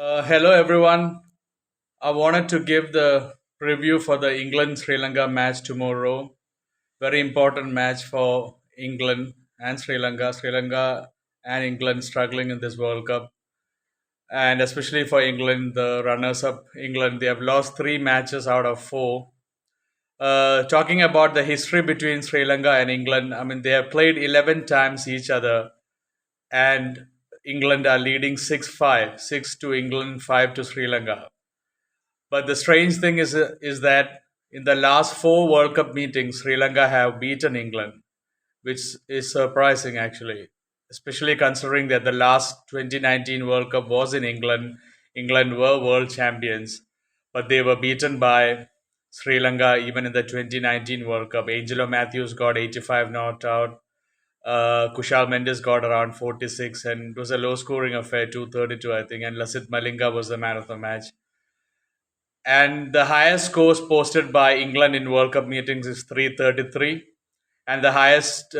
Hello, everyone. I wanted to give the preview for the England Sri Lanka match tomorrow. Very important match for England and Sri Lanka. Sri Lanka and England struggling in this World Cup. And especially for England, the runners up England, they have lost three matches out of four. Talking about the history between Sri Lanka and England, I mean, they have played 11 times each other, and England are leading 6-5, 6 to England, 5 to Sri Lanka. But the strange thing is that in the last four World Cup meetings, Sri Lanka have beaten England, which is surprising actually, especially considering that the last 2019 World Cup was in England. England were world champions, but they were beaten by Sri Lanka even in the 2019 World Cup. Angelo Matthews got 85 not out. Kushal Mendes got around 46, and it was a low scoring affair, 232, I think. And Lasith Malinga was the man of the match. And the highest scores posted by England in World Cup meetings is 333, and the highest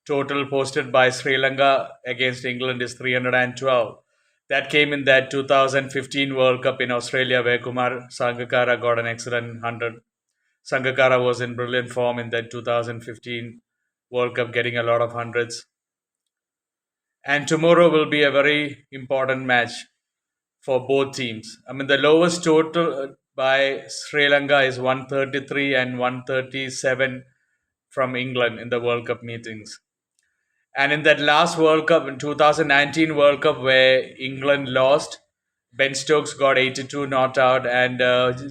total posted by Sri Lanka against England is 312. That came in that 2015 World Cup in Australia, where Kumar Sangakkara got an excellent 100. Sangakkara was in brilliant form in that 2015 World Cup, getting a lot of hundreds. And tomorrow will be a very important match for both teams. I mean, the lowest total by Sri Lanka is 133 and 137 from England in the World Cup meetings. And in that last World Cup, in 2019 World Cup, where England lost, Ben Stokes got 82 not out, and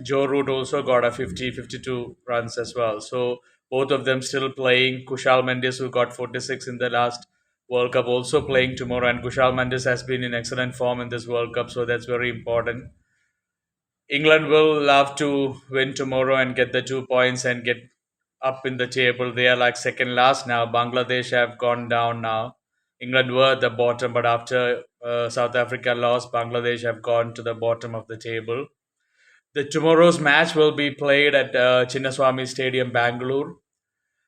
Joe Root also got a 50, 52 runs as well. So both of them still playing. Kushal Mendes, who got 46 in the last World Cup, also playing tomorrow. And Kushal Mendes has been in excellent form in this World Cup, so that's very important. England will love to win tomorrow and get the 2 points and get up in the table. They are like second last now. Bangladesh have gone down now. England were at the bottom, but after South Africa lost, Bangladesh have gone to the bottom of the table. The tomorrow's match will be played at Chinnaswamy Stadium, Bangalore,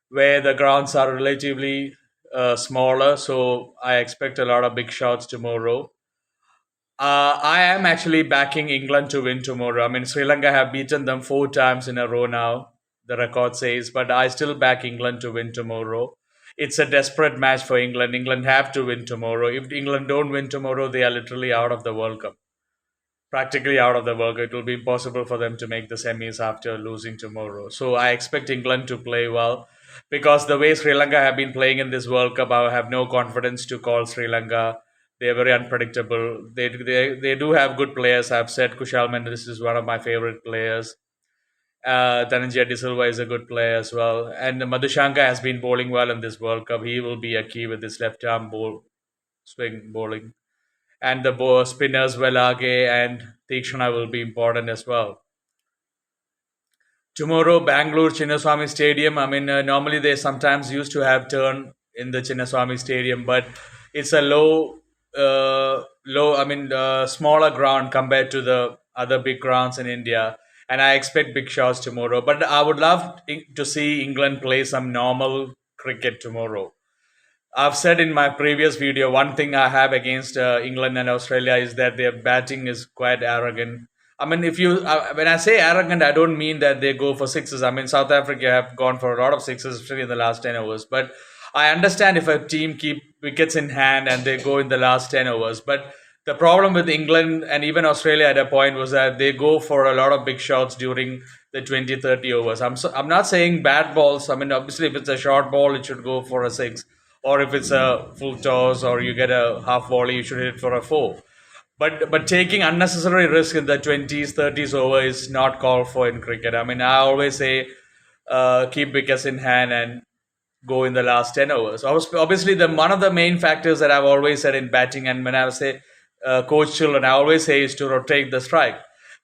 where the grounds are relatively smaller. So I expect a lot of big shots tomorrow. I am actually backing England to win tomorrow. I mean, Sri Lanka have beaten them four times in a row now, the record says, but I still back England to win tomorrow. It's a desperate match for England. England have to win tomorrow. If England don't win tomorrow, they are literally out of the World Cup. Practically out of the World Cup. It will be impossible for them to make the semis after losing tomorrow. So I expect England to play well because the way Sri Lanka have been playing in this World Cup, I have no confidence to call Sri Lanka. They are very unpredictable. They do have good players. I've said Kushal Mendes is one of my favorite players. Dhananjaya De Silva is a good player as well. And Madhushanka has been bowling well in this World Cup. He will be a key with his left arm swing bowling. And the spinners Velage and Tikshana will be important as well. Tomorrow, Bangalore Chinnaswamy Stadium. I mean, normally they sometimes used to have turn in the Chinnaswamy Stadium, but it's a smaller ground compared to the other big grounds in India. And I expect big shots tomorrow. But I would love to see England play some normal cricket tomorrow. I've said in my previous video, one thing I have against England and Australia is that their batting is quite arrogant. I mean, if you when I say arrogant, I don't mean that they go for sixes. I mean, South Africa have gone for a lot of sixes, especially in the last 10 overs. But I understand if a team keep wickets in hand and they go in the last 10 overs. But the problem with England and even Australia at a point was that they go for a lot of big shots during the 20, 30 overs. I'm not saying bad balls. I mean, obviously, if it's a short ball, it should go for a six, or if it's a full toss or you get a half volley, you should hit for a four. But taking unnecessary risk in the 20s, 30s over is not called for in cricket. I mean, I always say keep wickets in hand and go in the last 10 overs. Obviously, the one of the main factors that I've always said in batting, and when I say coach children, I always say is to rotate the strike.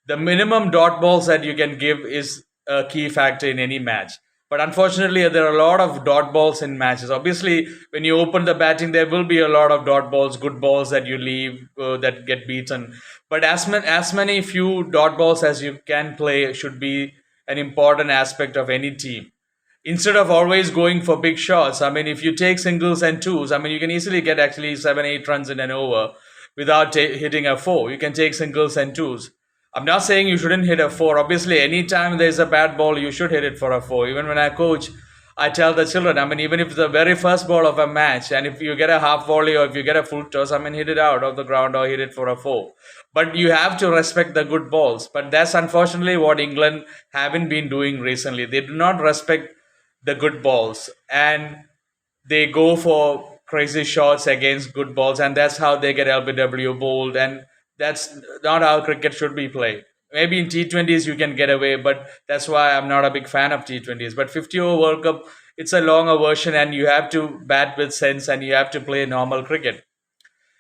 The minimum dot balls that you can give is a key factor in any match. But unfortunately, there are a lot of dot balls in matches. Obviously, when you open the batting, there will be a lot of dot balls, good balls that you leave that get beaten. But as many few dot balls as you can play should be an important aspect of any team. Instead of always going for big shots, I mean, if you take singles and twos, I mean, you can easily get actually 7, 8 runs in an over without hitting a four. You can take singles and twos. I'm not saying you shouldn't hit a four. Obviously, anytime there's a bad ball, you should hit it for a four. Even when I coach, I tell the children, I mean, even if it's the very first ball of a match, and if you get a half volley or if you get a full toss, I mean, hit it out of the ground or hit it for a four. But you have to respect the good balls. But that's unfortunately what England haven't been doing recently. They do not respect the good balls. And they go for crazy shots against good balls, and that's how they get LBW bowled. And that's not how cricket should be played. Maybe in T20s you can get away, but that's why I'm not a big fan of T20s. But 50 over World Cup, it's a longer version, and you have to bat with sense and you have to play normal cricket.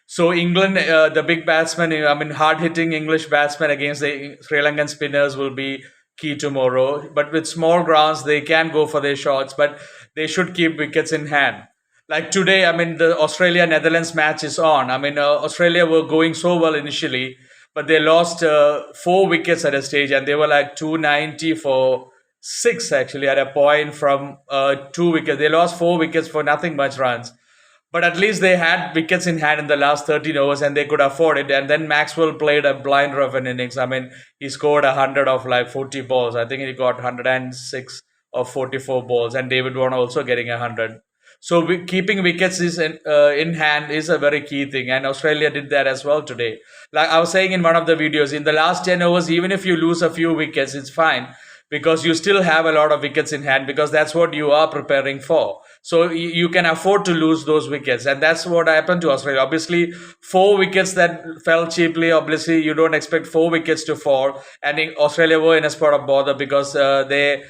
So England, the big batsmen, I mean, hard-hitting English batsmen against the Sri Lankan spinners will be key tomorrow. But with small grounds, they can go for their shots, but they should keep wickets in hand. Like today, I mean, the Australia-Netherlands match is on. I mean, Australia were going so well initially, but they lost four wickets at a stage, and they were like 290 for six actually at a point from two wickets. They lost four wickets for nothing much runs, but at least they had wickets in hand in the last 13 overs and they could afford it. And then Maxwell played a blinder of an innings. I mean, he scored 100 of like 40 balls. I think he got 106 of 44 balls, and David Warner also getting 100. So keeping wickets is in hand is a very key thing, and Australia did that as well today. Like I was saying in one of the videos, in the last 10 overs, even if you lose a few wickets, it's fine because you still have a lot of wickets in hand, because that's what you are preparing for. So you can afford to lose those wickets, and that's what happened to Australia. Obviously, four wickets that fell cheaply. Obviously, you don't expect four wickets to fall, and Australia were in a spot of bother because they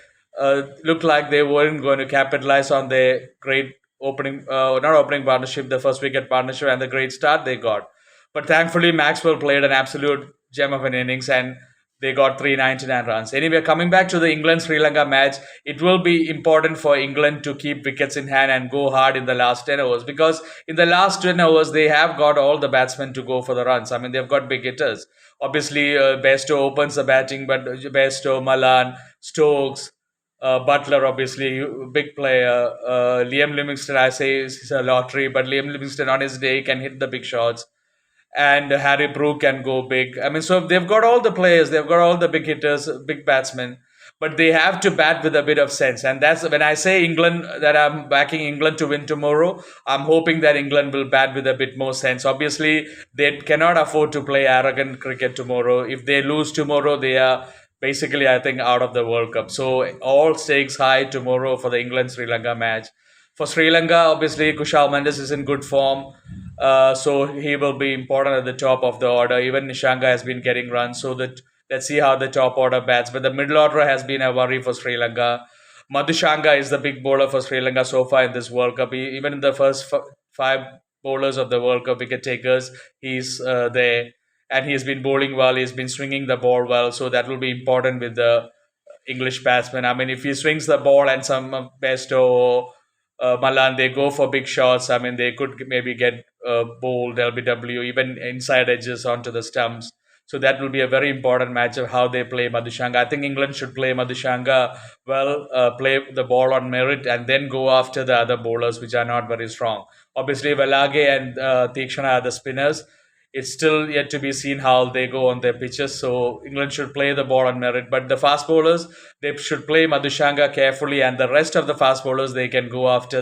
looked like they weren't going to capitalize on their great opening, not opening partnership, the first wicket partnership, and the great start they got. But thankfully, Maxwell played an absolute gem of an innings, and they got 399 runs. Anyway, coming back to the England Sri Lanka match, it will be important for England to keep wickets in hand and go hard in the last 10 overs, because in the last 10 overs, they have got all the batsmen to go for the runs. I mean, they've got big hitters. Obviously, Bairstow opens the batting, but Bairstow, Malan, Stokes, Butler, obviously, big player. Liam Livingston, I say, is a lottery, but Liam Livingston on his day can hit the big shots. And Harry Brook can go big. I mean, so they've got all the players, they've got all the big hitters, big batsmen, but they have to bat with a bit of sense. And that's when I say England, that I'm backing England to win tomorrow. I'm hoping that England will bat with a bit more sense. Obviously, they cannot afford to play arrogant cricket tomorrow. If they lose tomorrow, they are basically, I think, out of the World Cup. So all stakes high tomorrow for the England Sri Lanka match. For Sri Lanka, obviously, Kushal Mendes is in good form. So he will be important at the top of the order. Even Nishanga has been getting runs. So that let's see how the top order bats. But the middle order has been a worry for Sri Lanka. Madhushanga is the big bowler for Sri Lanka so far in this World Cup. Even in the first five bowlers of the World Cup wicket takers, he's there. And he's been bowling well. He's been swinging the ball well. So that will be important with the English batsman. I mean, if he swings the ball and some Bairstow or Malan, they go for big shots. I mean, they could maybe get bowled LBW, even inside edges onto the stumps. So that will be a very important match of how they play Madhushanga. I think England should play Madhushanga well, play the ball on merit, and then go after the other bowlers, which are not very strong. Obviously, Velage and Tikshana are the spinners. It's still yet to be seen how they go on their pitches. So England should play the ball on merit. But the fast bowlers, they should play Madhushanga carefully, and the rest of the fast bowlers, they can go after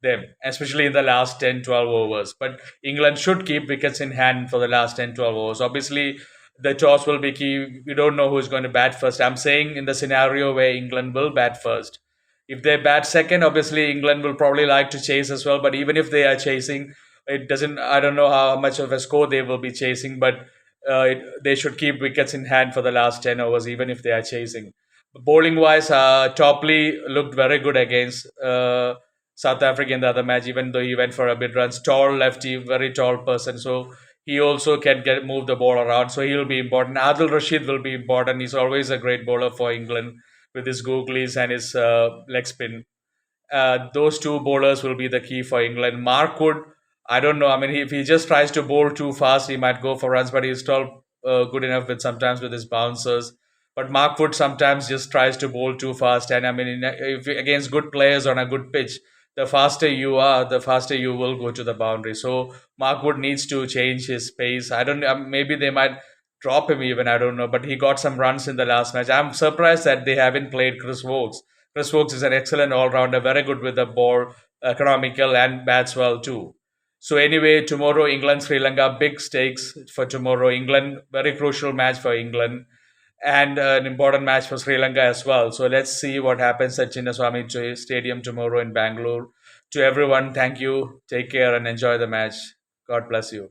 them, especially in the last 10, 12 overs. But England should keep wickets in hand for the last 10, 12 overs. Obviously, the toss will be key. We don't know who's going to bat first. I'm saying in the scenario where England will bat first. If they bat second, obviously England will probably like to chase as well. But even if they are chasing, it doesn't. I don't know how much of a score they will be chasing, but they should keep wickets in hand for the last 10 overs, even if they are chasing. Bowling wise, Topley looked very good against South Africa in the other match, even though he went for a bit runs. Tall lefty, very tall person, so he also can move the ball around. So he will be important. Adil Rashid will be important. He's always a great bowler for England with his googlies and his leg spin. Those two bowlers will be the key for England. Mark Wood, I don't know. I mean, if he just tries to bowl too fast, he might go for runs, but he's still good enough with sometimes with his bouncers. But Mark Wood sometimes just tries to bowl too fast, and I mean, if against good players on a good pitch, the faster you are, the faster you will go to the boundary. So Mark Wood needs to change his pace. I don't. Maybe they might drop him even. I don't know. But he got some runs in the last match. I'm surprised that they haven't played Chris Wokes. Chris Wokes is an excellent all rounder, very good with the ball, economical and bats well too. So anyway, tomorrow England Sri Lanka, big stakes for tomorrow. England, very crucial match for England, and an important match for Sri Lanka as well. So let's see what happens at Chinnaswamy Stadium tomorrow in Bangalore. To everyone, thank you, take care, and enjoy the match. God bless you.